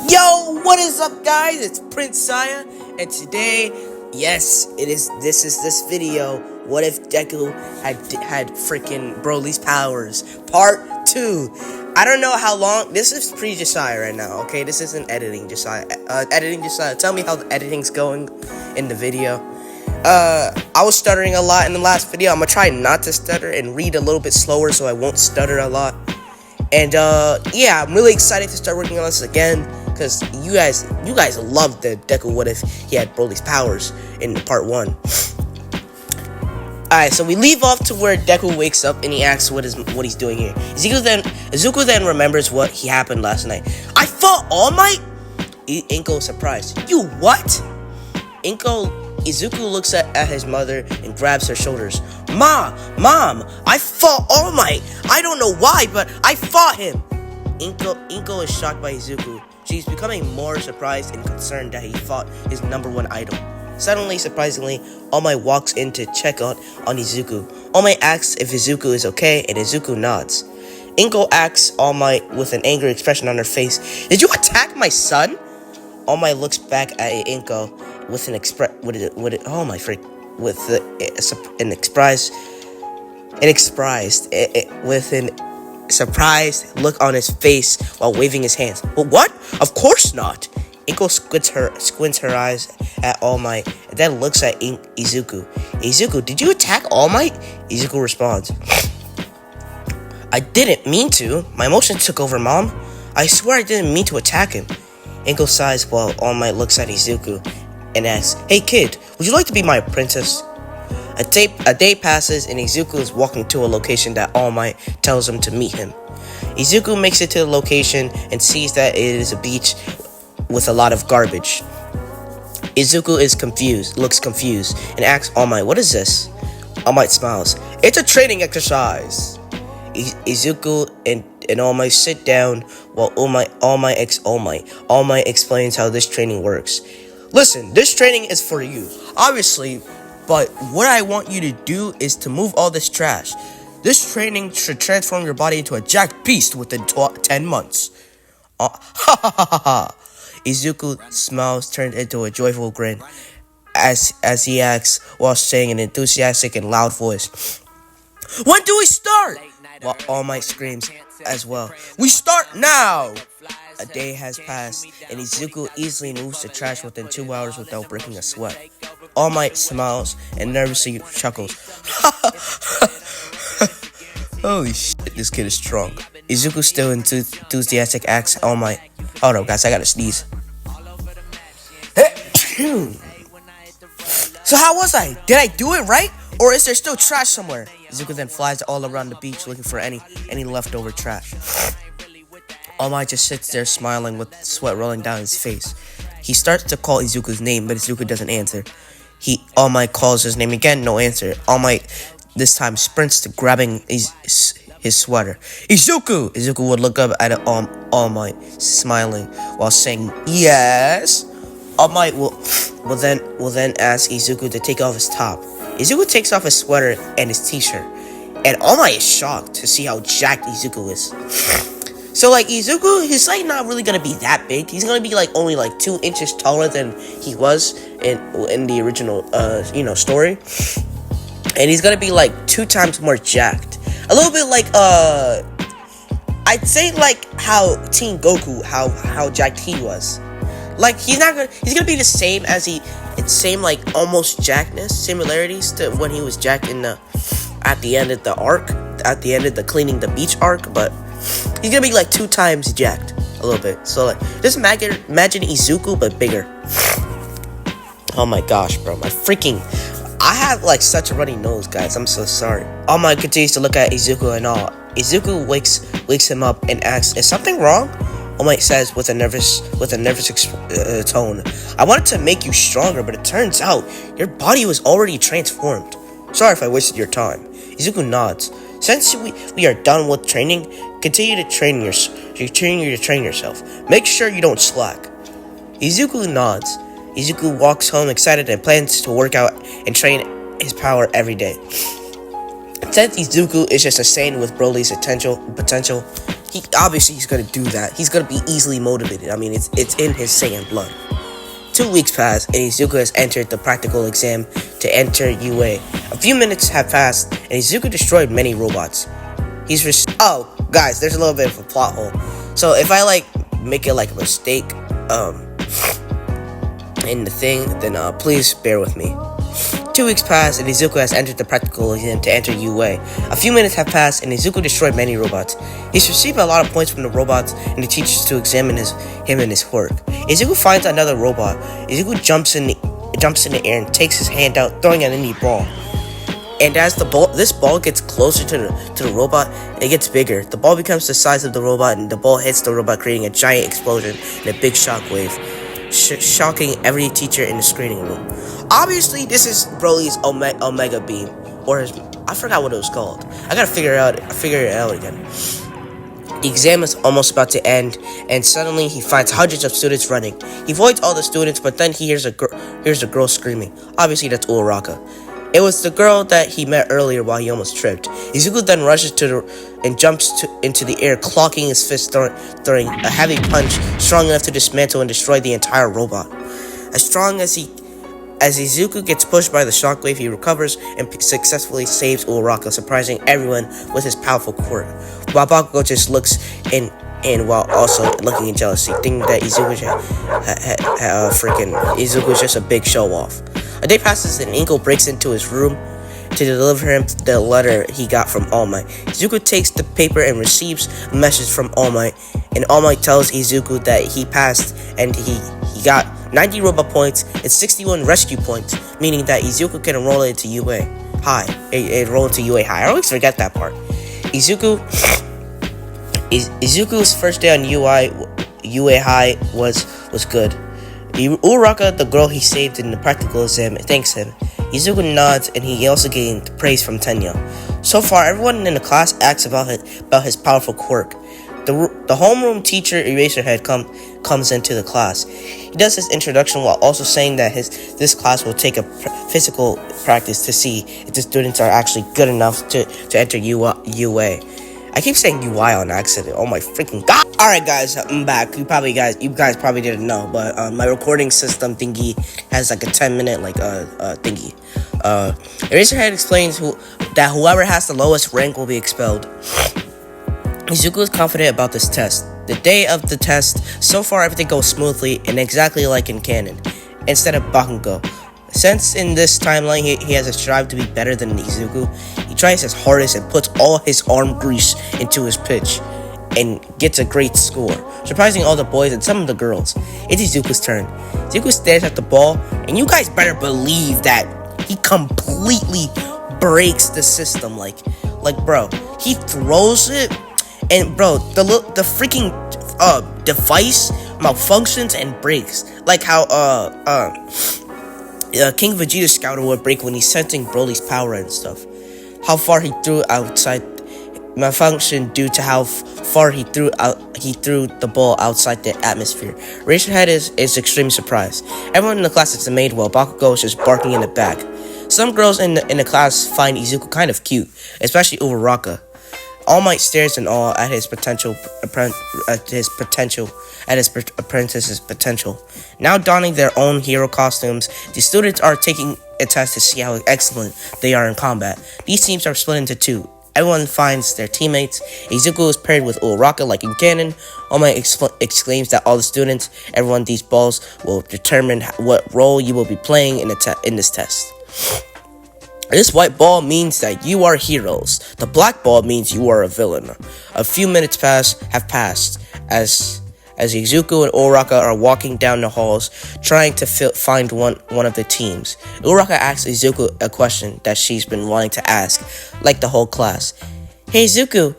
Yo, what is up, guys? It's Prince Saya, and today, yes, this video. What if Deku had freaking Broly's powers? Part 2. I don't know how long. This is pre-Josiah right now. Okay, this isn't editing Josiah. Editing Josiah. Tell me how the editing's going in the video. I was stuttering a lot in the last video. I'm gonna try not to stutter and read a little bit slower so I won't stutter a lot. And yeah, I'm really excited to start working on this again, because you guys loved the Deku what if he had Broly's powers in part 1. Alright, so we leave off to where Deku wakes up and he asks what he's doing here. Izuku then remembers what happened last night. I fought All Might? Inko surprised. You what? Izuku looks at his mother and grabs her shoulders. Mom, I fought All Might. I don't know why, but I fought him. Inko is shocked by Izuku. She's becoming more surprised and concerned that he fought his #1 idol. Suddenly, surprisingly, All Might walks in to check on Izuku. All Might asks if Izuku is okay, and Izuku nods. Inko asks All Might with an angry expression on her face, "Did you attack my son?" All Might looks back at Inko with an surprised look on his face while waving his hands. But what? Of course not. Inko squints her eyes at All Might and then looks at Izuku. Izuku, did you attack All Might? Izuku responds, I didn't mean to. My emotions took over, Mom. I swear I didn't mean to attack him. Inko sighs while All Might looks at Izuku and asks, Hey kid, would you like to be my apprentice? A day passes and Izuku is walking to a location that All Might tells him to meet him. Izuku makes it to the location and sees that it is a beach with a lot of garbage. Izuku looks confused, and asks All Might, what is this? All Might smiles. It's a training exercise. Izuku and All Might sit down while All Might explains how this training works. Listen, this training is for you, obviously, but what I want you to do is to move all this trash. This training should transform your body into a jacked beast within 10 months. Ha ha ha ha ha. Izuku smiles turned into a joyful grin as he asks while saying an enthusiastic and loud voice. When do we start? While All Might screams as well. We start now! A day has passed, and Izuku easily moves the trash within 2 hours without breaking a sweat. All Might smiles and nervously chuckles. Holy shit, this kid is strong. Izuku still enthusiastic asks All Might. Hold up, guys, I gotta sneeze. So how was I? Did I do it right? Or is there still trash somewhere? Izuku then flies all around the beach looking for any leftover trash. All Might just sits there smiling with sweat rolling down his face. He starts to call Izuku's name, but Izuku doesn't answer. All Might calls his name again, no answer. All Might this time sprints to grabbing his sweater. Izuku! Izuku would look up at All Might, smiling while saying yes. All Might will then ask Izuku to take off his top. Izuku takes off his sweater and his t-shirt, and All Might is shocked to see how jacked Izuku is. So like Izuku, he's like not really gonna be that big. He's gonna be like only like 2 inches taller than he was in the original story, and he's gonna be like 2 times more jacked. A little bit like I'd say like how Teen Goku, how jacked he was. Like he's gonna be the same as like almost jackness similarities to when he was jacked at the end of the arc, at the end of the cleaning the beach arc, but he's gonna be like 2 times jacked a little bit. So like just imagine Izuku but bigger. Oh my gosh, bro, I have like such a runny nose, guys. I'm so sorry. All Might continues to look at Izuku and all. Izuku wakes him up and asks, "Is something wrong?" All Might says with a nervous tone, "I wanted to make you stronger, but it turns out your body was already transformed. Sorry if I wasted your time." Izuku nods. Since we are done with training, continue to train yourself. Make sure you don't slack. Izuku nods. Izuku walks home excited and plans to work out and train his power every day. Since Izuku is just a Saiyan with Broly's potential, He's gonna do that. He's gonna be easily motivated. I mean, it's in his Saiyan blood. 2 weeks pass, and Izuku has entered the practical exam to enter UA. A few minutes have passed, and Izuku destroyed many robots. Oh, guys, there's a little bit of a plot hole. So if I make it like a mistake, in the thing, then please bear with me. 2 weeks pass, and Izuku has entered the practical exam to enter UA. A few minutes have passed, and Izuku destroyed many robots. He's received a lot of points from the robots and the teachers to examine him and his work. Izuku finds another robot. Izuku jumps in the air and takes his hand out, throwing an indie ball. And as this ball gets closer to the robot, it gets bigger. The ball becomes the size of the robot, and the ball hits the robot, creating a giant explosion and a big shockwave, shocking every teacher in the screening room. Obviously, this is Broly's Omega Beam, or I forgot what it was called. I gotta figure it out again. The exam is almost about to end, and suddenly he finds hundreds of students running. He avoids all the students, but then he hears a girl screaming. Obviously, that's Uraraka. It was the girl that he met earlier while he almost tripped. Izuku then rushes and jumps into the air, clocking his fist, throwing a heavy punch strong enough to dismantle and destroy the entire robot. As Izuku gets pushed by the shockwave, he recovers and successfully saves Uraraka, surprising everyone with his powerful quirk. While Bakugo just looks in while also looking in jealousy, thinking that Izuku's just a big show-off. A day passes and Inko breaks into his room to deliver him the letter he got from All Might. Izuku takes the paper and receives a message from All Might, and All Might tells Izuku that he passed and he got 90 robot points and 61 rescue points, meaning that Izuku can enroll into UA High. Enroll into UA High. I always forget that part. Izuku's first day on UA High was good. Uraraka, the girl he saved in the practical exam, thanks him. Izuku nods, and he also gained praise from Tenya. So far, everyone in the class asks about his powerful quirk. The homeroom teacher, Eraserhead, comes into the class. He does his introduction while also saying that this class will take a physical practice to see if the students are actually good enough to enter UA. I keep saying UI on accident. Oh my freaking god! All right, guys, I'm back. You guys probably didn't know, but my recording system thingy has like a 10-minute thingy. Eraserhead explains that whoever has the lowest rank will be expelled. Izuku is confident about this test. The day of the test, so far everything goes smoothly and exactly like in canon, instead of Bakugo. Since in this timeline he has a strive to be better than Izuku, he tries his hardest and puts all his arm grease into his pitch and gets a great score, surprising all the boys and some of the girls. It's Izuku's turn. Izuku stares at the ball, and you guys better believe that he completely breaks the system. Like bro, he throws it, and bro, the freaking device malfunctions and breaks, like how King Vegeta's scouter would break when he's sensing Broly's power and stuff. How far he threw outside malfunction due to how far he threw the ball outside the atmosphere. Eraserhead is extremely surprised. Everyone in the class is amazed while Bakugo is just barking in the back. Some girls in the class find Izuku kind of cute, especially Uraraka. All Might stares in awe at his apprentice's potential. Now donning their own hero costumes, the students are taking a test to see how excellent they are in combat. These teams are split into two. Everyone finds their teammates. Izuku is paired with Uraraka like in canon. All Might exclaims that all the students, everyone these balls, will determine what role you will be playing in this test. This white ball means that you are heroes. The black ball means you are a villain. A few minutes have passed as Izuku and Uraraka are walking down the halls, trying to find one of the teams. Uraraka asks Izuku a question that she's been wanting to ask, like the whole class. Hey Izuku.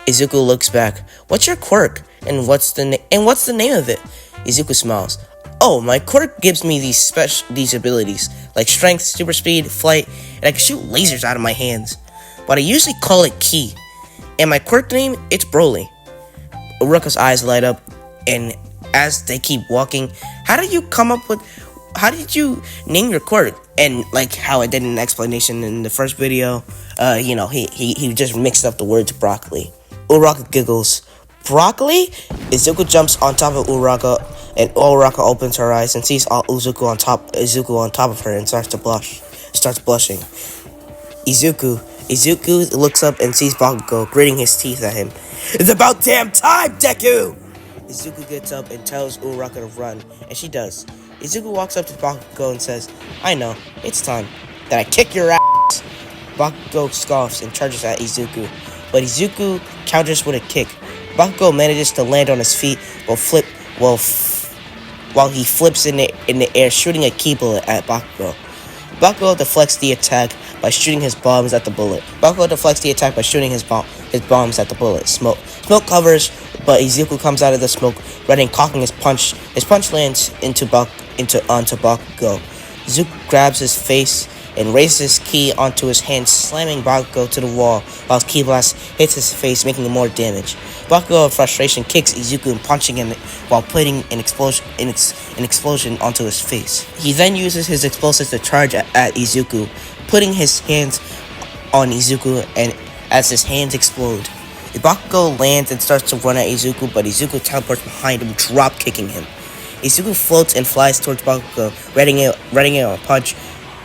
Izuku looks back. What's your quirk? And what's the name of it? Izuku smiles. Oh, my quirk gives me these abilities, like strength, super speed, flight, and I can shoot lasers out of my hands. But I usually call it Ki. And my quirk name, it's Broly. Uraraka's eyes light up, and as they keep walking, how did you name your quirk? And like how I did an explanation in the first video, he just mixed up the words broccoli. Uraraka giggles. Broccoli? Izuku jumps on top of Uraka, and Uraka opens her eyes and sees Izuku on top of her and starts blushing. Izuku looks up and sees Bakugo gritting his teeth at him. It's about damn time, Deku! Izuku gets up and tells Uraka to run, and she does. Izuku walks up to Bakugo and says, I know, it's time. Then I kick your ass! Bakugo scoffs and charges at Izuku, but Izuku counters with a kick. Bakugo manages to land on his feet while he flips in the air, shooting a ki bullet at Bakugo. Bakugo deflects the attack by shooting his bombs at the bullet. Smoke covers, but Izuku comes out of the smoke, ready, cocking his punch. His punch lands onto Bakugo. Izuku grabs his face and raises his ki onto his hand, slamming Bakugo to the wall, while his ki blast hits his face, making him more damage. Bakugo, in frustration, kicks Izuku and punching him while putting an explosion onto his face. He then uses his explosives to charge at Izuku, putting his hands on Izuku, and as his hands explode, Bakugo lands and starts to run at Izuku, but Izuku teleports behind him, drop kicking him. Izuku floats and flies towards Bakugo, readying it on a punch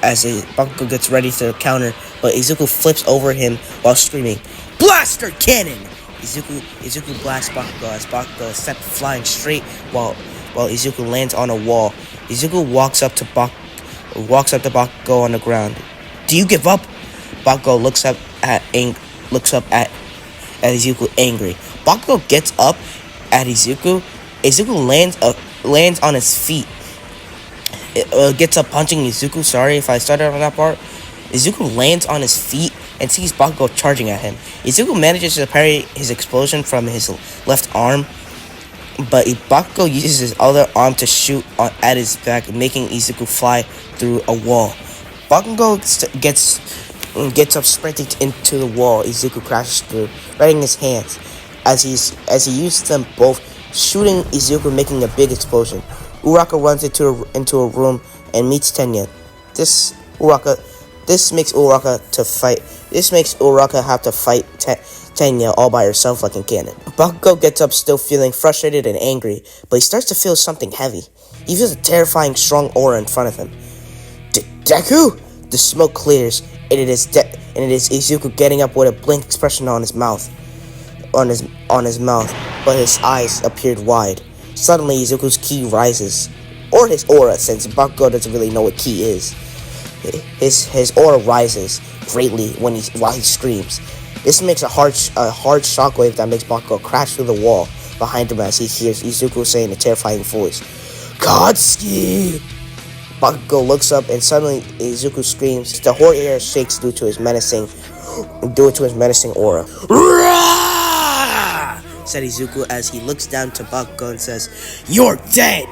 as Bakugo gets ready to counter, but Izuku flips over him while screaming, Blaster Cannon! Izuku blasts Bakugo as Bakugo is sent flying straight while Izuku lands on a wall. Izuku walks up to Bakugo on the ground. Do you give up? Bakugo looks up at Izuku angry. Bakugo gets up at Izuku. Izuku lands on his feet. Gets up punching Izuku. Sorry if I started on that part. Izuku lands on his feet and sees Bakugo charging at him. Izuku manages to parry his explosion from his left arm, but Bakugo uses his other arm to shoot at his back, making Izuku fly through a wall. Bakugo gets up sprinting into the wall. Izuku crashes through, readying his hands as he uses them both, shooting Izuku, making a big explosion. Uraka runs into a room and meets Tenya. This makes Uraka have to fight Tenya all by herself like a cannon. Bakugo gets up still feeling frustrated and angry, but he starts to feel something heavy. He feels a terrifying strong aura in front of him. Deku? The smoke clears, and it is Izuku getting up with a blank expression on his mouth, but his eyes appeared wide. Suddenly, Izuku's ki rises, or his aura, since Bakugo doesn't really know what ki is. His aura rises greatly while he screams. This makes a hard shockwave that makes Bakugo crash through the wall behind him as he hears Izuku say in a terrifying voice, Godski! Bakugo looks up and suddenly Izuku screams. The whole air shakes due to his menacing aura. Rah! Said Izuku as he looks down to Bakugo and says, You're dead!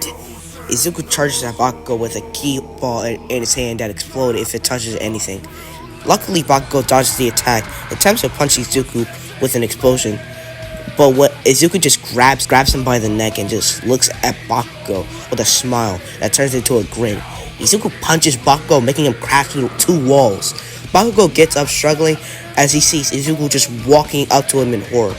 Izuku charges at Bakugo with a ki ball in his hand that explodes if it touches anything. Luckily, Bakugo dodges the attack, attempts to punch Izuku with an explosion, but Izuku just grabs him by the neck and just looks at Bakugo with a smile that turns into a grin. Izuku punches Bakugo, making him crash through 2 walls. Bakugo gets up struggling as he sees Izuku just walking up to him in horror.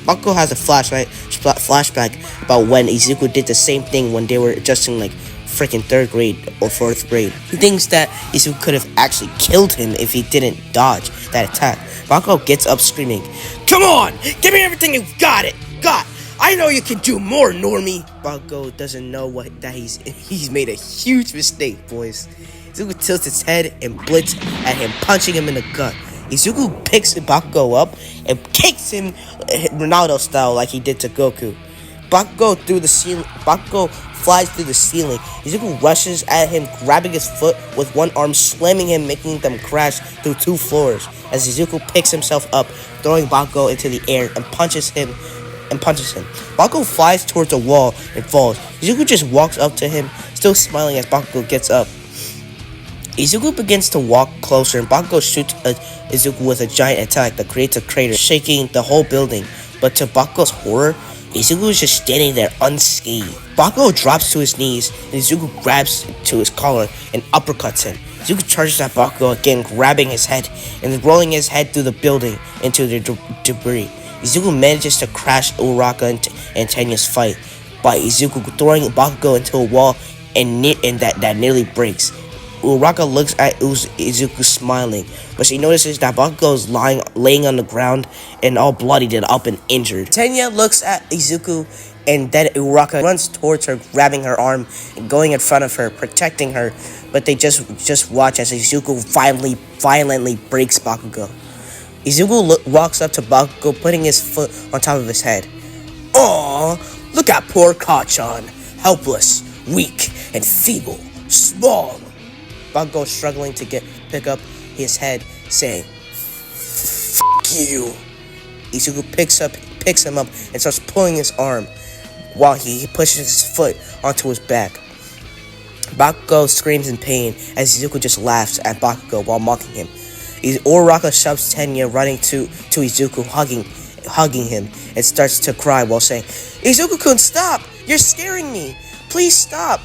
Bakugo has a flashback about when Izuku did the same thing when they were just in like freaking 3rd grade or 4th grade. He thinks that Izuku could have actually killed him if he didn't dodge that attack. Bakugo gets up screaming, Come on! Give me everything you've got it! God! I know you can do more, Normie! Bakugo doesn't know that he's made a huge mistake, boys. Izuku tilts his head and blitz at him, punching him in the gut. Izuku picks Bakugo up and kicks him Ronaldo style like he did to Goku. Bakugo flies through the ceiling. Izuku rushes at him, grabbing his foot with one arm, slamming him, making them crash through 2 floors. As Izuku picks himself up, throwing Bakugo into the air and punches him. Bakugo flies towards the wall and falls. Izuku just walks up to him, still smiling as Bakugo gets up. Izuku begins to walk closer, and Bakugo shoots Izuku with a giant attack that creates a crater, shaking the whole building. But to Bakugo's horror, Izuku is just standing there unscathed. Bakugo drops to his knees, and Izuku grabs to his collar and uppercuts him. Izuku charges at Bakugo again, grabbing his head and rolling his head through the building into the debris. Izuku manages to crash Uraraka and Tenya's fight by Izuku throwing Bakugo into a wall and that nearly breaks. Uraraka looks at Izuku smiling, but she notices that Bakugo is laying on the ground and all bloodied and up and injured. Tenya looks at Izuku and then Uraraka runs towards her, grabbing her arm and going in front of her, protecting her, but they just watch as Izuku violently breaks Bakugo. Izuku walks up to Bakugo, putting his foot on top of his head. Aww, look at poor Kachan, helpless, weak, and feeble, small. Bakugo struggling to pick up his head, saying, "F you." Izuku picks him up and starts pulling his arm while he pushes his foot onto his back. Bakugo screams in pain as Izuku just laughs at Bakugo while mocking him. Uraraka shoves Tenya running to Izuku, hugging him, and starts to cry while saying, "Izuku-kun, stop! You're scaring me! Please stop!"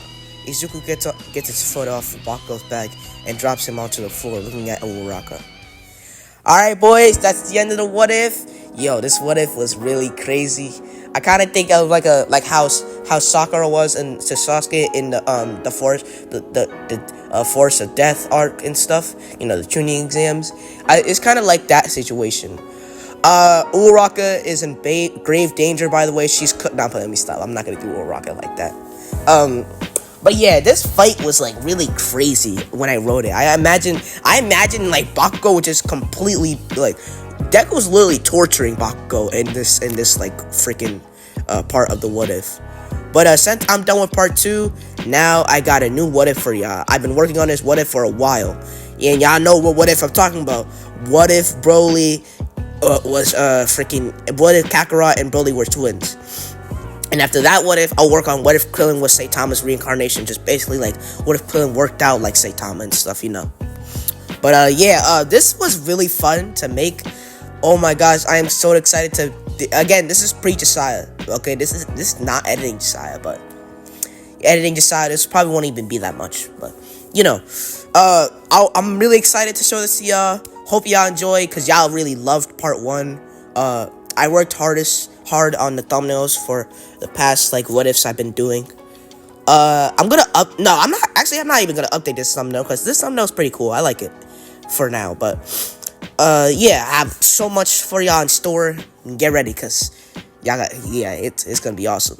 Izuku gets his foot off Bakugo's back and drops him onto the floor, looking at Uraraka. Alright, boys, that's the end of the what if. Yo, this what if was really crazy. I kind of think of like how Sakura was and to Sasuke in the Force of Death arc and stuff. You know, the tuning exams. It's kind of like that situation. Uraraka is in grave danger. By the way, let me stop. I'm not gonna do Uraraka like that. But yeah, this fight was like really crazy when I wrote it. I imagine like Bakugo was just completely like Deku was literally torturing Bakugo in this like freaking part of the what if. But since I'm done with part 2, now I got a new what if for y'all. I've been working on this what if for a while, and y'all know what if I'm talking about. What if Broly was what if Kakarot and Broly were twins? And after that, what if I'll work on what if Krillin was Saitama's reincarnation? Just basically like what if Krillin worked out like Saitama and stuff, you know. But this was really fun to make. Oh my gosh, I am so excited to. Again, this is pre-Josiah. Okay, this is not editing Josiah, but editing Josiah, this probably won't even be that much. But you know, I'm really excited to show this to y'all. Hope y'all enjoy, cause y'all really loved part 1. I worked hard on the thumbnails for the past like what ifs I've been doing. I'm not even gonna update this thumbnail because this thumbnail is pretty cool. I like it for now, but yeah, I have so much for y'all in store. Get ready, cause it's gonna be awesome.